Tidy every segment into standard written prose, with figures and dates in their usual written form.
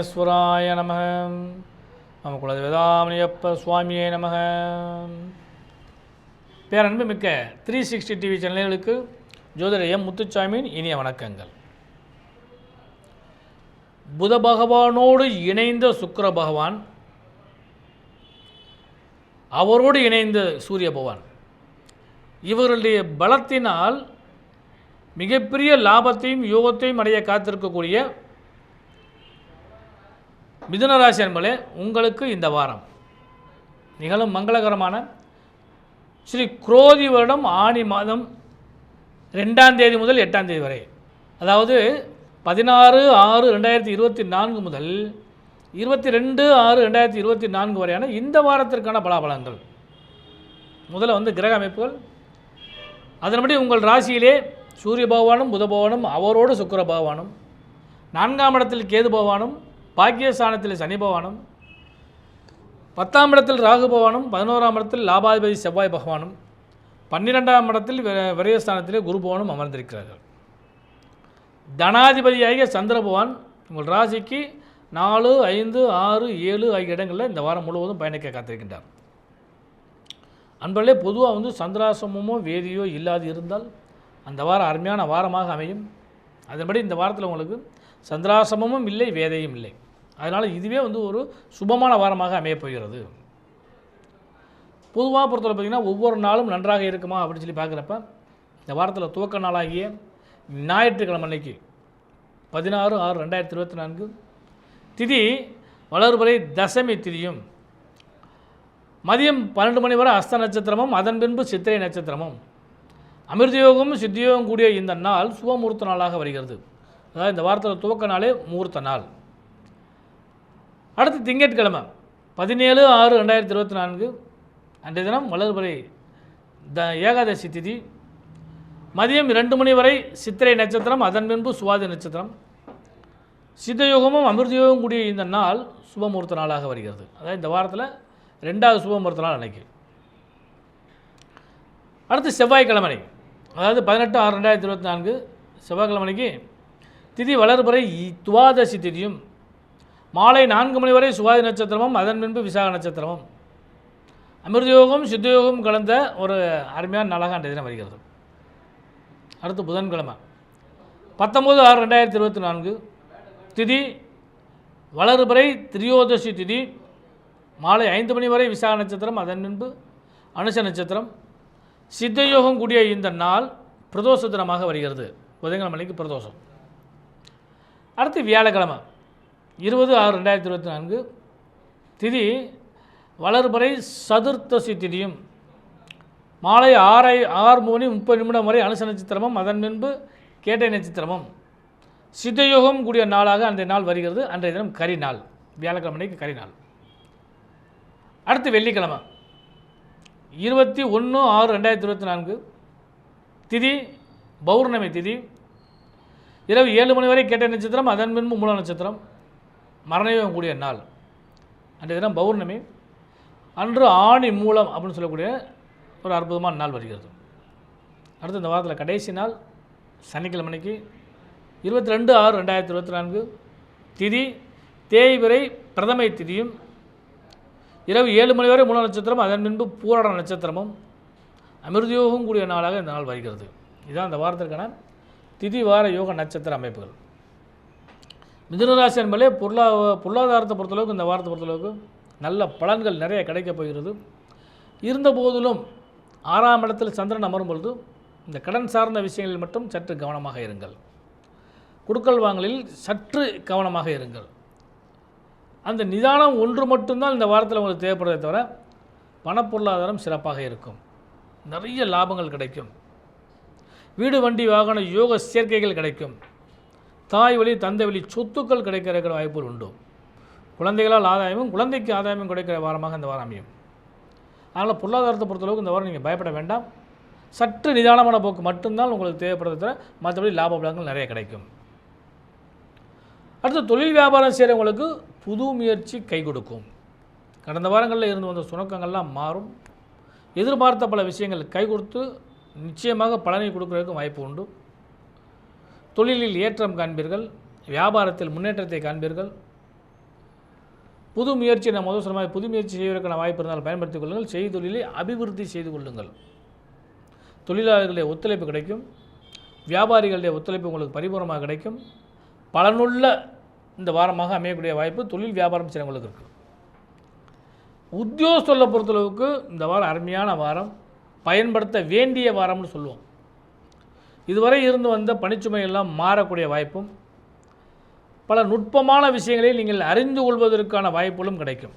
பரமேஸ்வராய நமக. நம குலதேவதாமணியப்ப சுவாமியே நமக. பேரன்பு மிக்க 360 டிவி சேனல்களுக்கு ஜோதிடர் எம் முத்துச்சாமியின் இனிய வணக்கங்கள். புத பகவானோடு இணைந்த சுக்கிர பகவான், அவரோடு இணைந்த சூரிய பகவான், இவர்களுடைய பலத்தினால் மிகப்பெரிய லாபத்தையும் யோகத்தையும் அடைய காத்திருக்கக்கூடிய மிதுனராசி அன்பர்களே, உங்களுக்கு இந்த வாரம் நிகழும் மங்களகரமான ஸ்ரீ குரோதி வருடம் ஆனி மாதம் 2ஆம் தேதி முதல் 8ஆம் தேதி வரை, அதாவது 16/6/2024 முதல் 22/6/2024 வரையான இந்த வாரத்திற்கான பலாபலங்கள். முதல்ல கிரக அமைப்புகள், அதன்படி உங்கள் ராசியிலே சூரிய பகவானும் புத பகவானும் அவரோடு சுக்கிர பகவானும், 4ஆம் இடத்தில் கேது பகவானும், பாக்கியஸ்தானத்தில் சனி பகவானும், 10ஆம் இடத்தில் ராகு பகவானும், 11ஆம் இடத்தில் லாபாதிபதி செவ்வாய் பகவானும், 12ஆம் இடத்தில் விரயஸ்தானத்திலே குரு பகவானும் அமர்ந்திருக்கிறார்கள். தனாதிபதியாகிய சந்திர பகவான் உங்கள் ராசிக்கு 4, 5, 6, 7 ஆகிய இடங்களில் இந்த வாரம் முழுவதும் பயணிக்க காத்திருக்கின்றார். அன்பர்களே, பொதுவாக சந்திராசிரமமோ வேதியோ இல்லாது இருந்தால் அந்த வாரம் அருமையான வாரமாக அமையும். அதன்படி இந்த வாரத்தில் உங்களுக்கு சந்திராசிரமமும் இல்லை, வேதையும் இல்லை. அதனால் இதுவே ஒரு சுபமான வாரமாக அமையப் போகிறது. பொதுவாக பொறுத்தவரை பார்த்திங்கன்னா ஒவ்வொரு நாளும் நன்றாக இருக்குமா அப்படின்னு சொல்லி பார்க்குறப்ப, இந்த வாரத்தில் துவக்க நாளாகிய ஞாயிற்றுக்கிழமை அன்னைக்கு 16/6/2024 திதி வளர்பிறை தசமி திதியும், மதியம் 12 மணி வரை அஸ்த நட்சத்திரமும், அதன் பின்பு சித்திரை நட்சத்திரமும், அமிர்தயோகமும் சித்தியோகம் கூடிய இந்த நாள் சுபமுகூர்த்த நாளாக வருகிறது. அதாவது இந்த வாரத்தில் துவக்க நாளே முகூர்த்த நாள். அடுத்து திங்கட்கிழமை 17/6/2024 அன்றைய தினம் வளர்பிறை ஏகாதசி திதி, மதியம் 2 மணி வரை சித்திரை நட்சத்திரம், அதன் பின்பு சுவாதி நட்சத்திரம், சித்தயோகமும் அமிர்தயோகம் கூடிய இந்த நாள் சுபமுகூர்த்த நாளாக வருகிறது. அதாவது இந்த வாரத்தில் 2வது சுபமுகூர்த்த நாள் அன்னைக்கு. அடுத்து செவ்வாய்க்கிழமை, அதாவது 18/6/2024 செவ்வாய்க்கிழமைக்கு திதி வளர்பிறை துவாதசி திதியும், மாலை 4 மணி வரை சுவாதி நட்சத்திரமும், அதன் பின்பு விசாக நட்சத்திரமும், அமிர்தயோகம் சித்தயோகம் கலந்த ஒரு அருமையான நாளாக அன்றைய தினம் வருகிறது. அடுத்து புதன்கிழமை 19/6/2024 திதி வளர்பிறை திரியோதசி திதி, மாலை 5 மணி வரை விசாக நட்சத்திரம், அதன் பின்பு அனுஷ நட்சத்திரம், சித்தயோகம் கூடிய இந்த நாள் பிரதோஷ தினமாக வருகிறது. புதன்கிழமைக்கு பிரதோஷம். அடுத்து வியாழக்கிழமை 20/6/2024 திதி வளர்பிறை சதுர்த்தசி திதியும், மாலை 6:30 வரை அனுச நட்சத்திரமும், அதன் பின்பு கேட்டை நட்சத்திரமும், சித்தயோகம் கூடிய நாளாக அன்றைய நாள் வருகிறது. அன்றைய தினம் கரி நாள், வியாழக்கிழமைக்கு கரி நாள். அடுத்து வெள்ளிக்கிழமை 21/6/2024 திதி பௌர்ணமி திதி, இரவு 7 மணி வரை கேட்ட நட்சத்திரம், அதன் பின்பு மூல நட்சத்திரம், மரணயோகம் கூடிய நாள். அன்றைய தினம் பௌர்ணமி அன்று ஆணி மூலம் அப்படின்னு சொல்லக்கூடிய ஒரு அற்புதமான நாள் வருகிறது. அடுத்து இந்த வாரத்தில் கடைசி நாள் சனிக்கிழமைக்கு 22/6/2024 திதி தேய்பிறை பிரதமை திதியும், இரவு 7 மணி வரை மூல நட்சத்திரம், அதன் பின்பு பூராட நட்சத்திரமும், அமிர்தயோகம் கூடிய நாளாக இந்த நாள் வருகிறது. இதுதான் இந்த வாரத்திற்கான திதி வார யோக நட்சத்திர அமைப்புகள். மிதுனராசி என்பதே பொருளாதாரத்தை பொறுத்தளவுக்கு இந்த வாரத்தை பொறுத்தளவுக்கு நல்ல பலன்கள் நிறைய கிடைக்கப் போகிறது. இருந்த போதிலும் 6ஆம் இடத்தில் சந்திரன் அமரும் பொழுது இந்த கடன் சார்ந்த விஷயங்களில் மட்டும் சற்று கவனமாக இருங்கள். கொடுக்கல் வாங்கலில் சற்று கவனமாக இருங்கள். அந்த நிதானம் ஒன்று மட்டும்தான் இந்த வாரத்தில் உங்களுக்கு தேவைப்படுவதை தவிர பணப்பொருளாதாரம் சிறப்பாக இருக்கும். நிறைய லாபங்கள் கிடைக்கும். வீடு வண்டி வாகன யோக சேர்க்கைகள் கிடைக்கும். தாய் வழி தந்தை வழி சொத்துக்கள் கிடைக்கிற வாய்ப்புகள் உண்டு. குழந்தைகளால் ஆதாயமும் குழந்தைக்கு ஆதாயமும் கிடைக்கிற வாரமாக இந்த வாரம் அமையும். அதனால் பொருளாதாரத்தை பொறுத்தளவுக்கு இந்த வாரம் நீங்கள் பயப்பட வேண்டாம். சற்று நிதானமான போக்கு மட்டும்தான் உங்களுக்கு தேவைப்படுறதை தவிர மற்றபடி லாப பலன்கள் நிறைய கிடைக்கும். அடுத்து தொழில் வியாபாரம் செய்கிறவங்களுக்கு புது முயற்சி கை கொடுக்கும். கடந்த வாரங்களில் இருந்து வந்த சுணக்கங்கள்லாம் மாறும். எதிர்பார்த்த பல விஷயங்கள் கை கொடுத்து நிச்சயமாக பலனை கொடுக்கறதுக்கு வாய்ப்பு உண்டு. தொழிலில் ஏற்றம் காண்பீர்கள், வியாபாரத்தில் முன்னேற்றத்தை காண்பீர்கள். புது முயற்சி நான் முதல் சொன்ன மாதிரி புது முயற்சி செய்வதற்கான வாய்ப்பு இருந்தால் பயன்படுத்திக் கொள்ளுங்கள். செய்தொழிலை அபிவிருத்தி செய்து கொள்ளுங்கள். தொழிலாளர்களுடைய ஒத்துழைப்பு கிடைக்கும். வியாபாரிகளுடைய ஒத்துழைப்பு உங்களுக்கு பரிபூர்ணமாக கிடைக்கும். பலனுள்ள இந்த வாரமாக அமையக்கூடிய வாய்ப்பு தொழில் வியாபாரம் செய்கிறவங்களுக்கு இருக்குது. உத்தியோகஸ்தலை பொறுத்தளவுக்கு இந்த வாரம் அருமையான வாரம், பயன்படுத்த வேண்டிய வாரம்னு சொல்லுவோம். இதுவரை இருந்து வந்த பணிச்சுமையெல்லாம் மாறக்கூடிய வாய்ப்பும், பல நுட்பமான விஷயங்களை நீங்கள் அறிந்து கொள்வதற்கான வாய்ப்புகளும் கிடைக்கும்.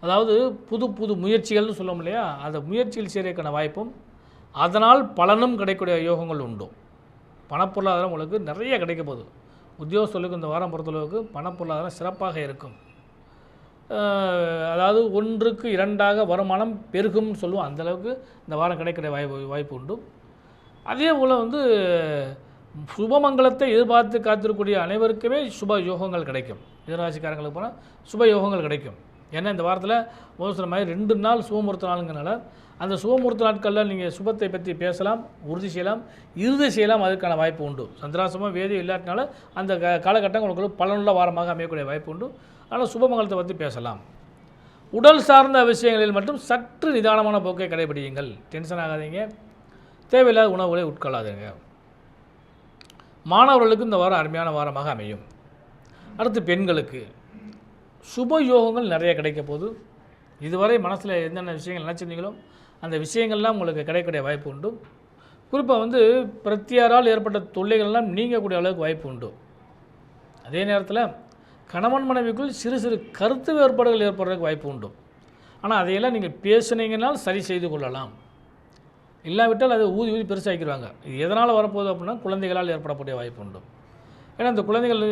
அதாவது புது புது முயற்சிகள்னு சொல்லுவோம் இல்லையா, அந்த முயற்சியில் செய்கிறதுக்கான வாய்ப்பும், அதனால் பலனும் கிடைக்கக்கூடிய யோகங்கள் உண்டு. பணப்பொருளாதாரம் உங்களுக்கு நிறைய கிடைக்க போகுது. உத்தியோகஸ்தலுக்கு இந்த வாரம் பொறுத்தளவுக்கு பணப்பொருளாதாரம் சிறப்பாக இருக்கும். அதாவது 1க்கு 2ஆக வருமானம் பெருகும்னு சொல்லுவோம். அந்தளவுக்கு இந்த வாரம் கிடைக்கிற வாய்ப்பு உண்டு. அதே போல் சுபமங்கலத்தை எதிர்பார்த்து காத்திருக்கக்கூடிய அனைவருக்குமே சுப யோகங்கள் கிடைக்கும். மீனராசிக்காரங்களுக்கு போனால் சுப யோகங்கள் கிடைக்கும். ஏன்னா இந்த வாரத்தில் முதல் சொன்ன மாதிரி 2 நாள் சுபமுகூர்த்த நாளுங்கிறனால அந்த சுபமுகூர்த்த நாட்களில் நீங்கள் சுபத்தை பற்றி பேசலாம், உறுதி செய்யலாம், இறுதி செய்யலாம். அதுக்கான வாய்ப்பு உண்டு. சந்திராசமாக வேதியம் இல்லாட்டினால அந்த காலகட்டம் உங்களுக்கு பலனுள்ள வாரமாக அமையக்கூடிய வாய்ப்பு உண்டு. அதனால் சுபமங்கலத்தை பற்றி பேசலாம். உடல் சார்ந்த விஷயங்களில் மட்டும் சற்று நிதானமான போக்கை கடைபிடியுங்கள். டென்ஷன் ஆகாதீங்க, தேவையில்லாத உணவுகளை உட்கொள்ளாதீங்க. மாணவர்களுக்கு இந்த வாரம் அருமையான வாரமாக அமையும். அடுத்து பெண்களுக்கு சுப யோகங்கள் நிறைய கிடைக்க போகுது. இதுவரை மனசில் என்னென்ன விஷயங்கள் நினச்சிருந்தீங்களோ அந்த விஷயங்கள்லாம் உங்களுக்கு கிடைக்கக்கூடிய வாய்ப்பு உண்டு. குறிப்பாக பிரத்தியாரால் ஏற்பட்ட தொல்லைகள்லாம் நீங்கக்கூடிய அளவுக்கு வாய்ப்பு உண்டு. அதே நேரத்தில் கணவன் மனைவிக்குள் சிறு சிறு கருத்து வேறுபாடுகள் ஏற்படுறதுக்கு வாய்ப்பு உண்டு. ஆனால் அதையெல்லாம் நீங்கள் பேசுனீங்கன்னால் சரி செய்து கொள்ளலாம். இல்லாவிட்டால் அதை ஊதி பெருசாக்கிடுவாங்க. இது எதனால் வரப்போகுது அப்படின்னா குழந்தைகளால் ஏற்படக்கூடிய வாய்ப்பு உண்டு. ஏன்னா இந்த குழந்தைகள்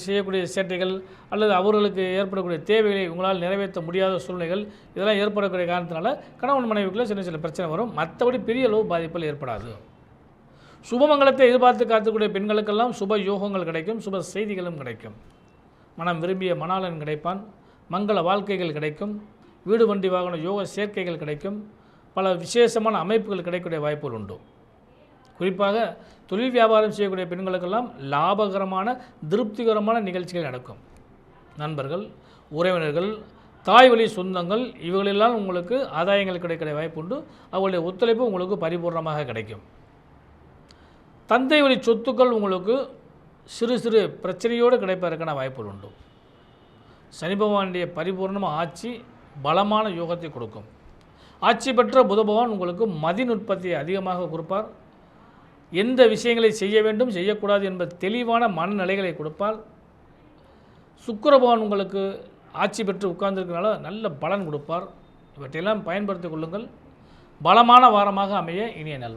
செய்யக்கூடிய சேட்டைகள் அல்லது அவர்களுக்கு ஏற்படக்கூடிய தேவைகளை உங்களால் நிறைவேற்ற முடியாத சூழ்நிலைகள் இதெல்லாம் ஏற்படக்கூடிய காரணத்தினால கணவன் மனைவிக்குள்ளே சின்ன சின்ன பிரச்சனை வரும். மற்றபடி பெரிய அளவு பாதிப்புகள் ஏற்படாது. சுபமங்கலத்தை எதிர்பார்த்து காத்துக்கூடிய பெண்களுக்கெல்லாம் சுப யோகங்கள் கிடைக்கும், சுப செய்திகளும் கிடைக்கும். மனம் விரும்பிய மணாளன் கிடைப்பான், மங்கள வாழ்க்கைகள் கிடைக்கும், வீடு வண்டி வாகன யோக சேர்க்கைகள் கிடைக்கும், பல விசேஷமான அமைப்புகள் கிடைக்கக்கூடிய வாய்ப்புகள் உண்டு. குறிப்பாக தொழில் வியாபாரம் செய்யக்கூடிய பெண்களுக்கெல்லாம் லாபகரமான திருப்திகரமான நிகழ்ச்சிகள் நடக்கும். நண்பர்கள், உறவினர்கள், தாய் வழி சொந்தங்கள் இவங்களெல்லாம் உங்களுக்கு ஆதாயங்கள் கிடைக்கிற வாய்ப்பு உண்டு. அவங்களுடைய ஒத்துழைப்பு உங்களுக்கு பரிபூர்ணமாக கிடைக்கும். தந்தை வழி சொத்துக்கள் உங்களுக்கு சிறு சிறு பிரச்சனையோடு கிடைப்பதற்கான வாய்ப்புகள் உண்டு. சனி பகவானுடைய பரிபூர்ணமாக ஆட்சி பலமான யோகத்தை கொடுக்கும். ஆட்சி பெற்ற புத பகவான் உங்களுக்கு மதிநுட்பத்தை அதிகமாக கொடுப்பார். எந்த விஷயங்களை செய்ய வேண்டும் செய்யக்கூடாது என்பது தெளிவான மனநிலைகளை கொடுப்பார். சுக்கிர பகவான் உங்களுக்கு ஆட்சி பெற்று உட்கார்ந்துருக்கனால நல்ல பலன் கொடுப்பார். இவற்றையெல்லாம் பயன்படுத்திக் கொள்ளுங்கள். பலமான வாரமாக அமைய இனிய நல்வாழ்த்துக்கள்.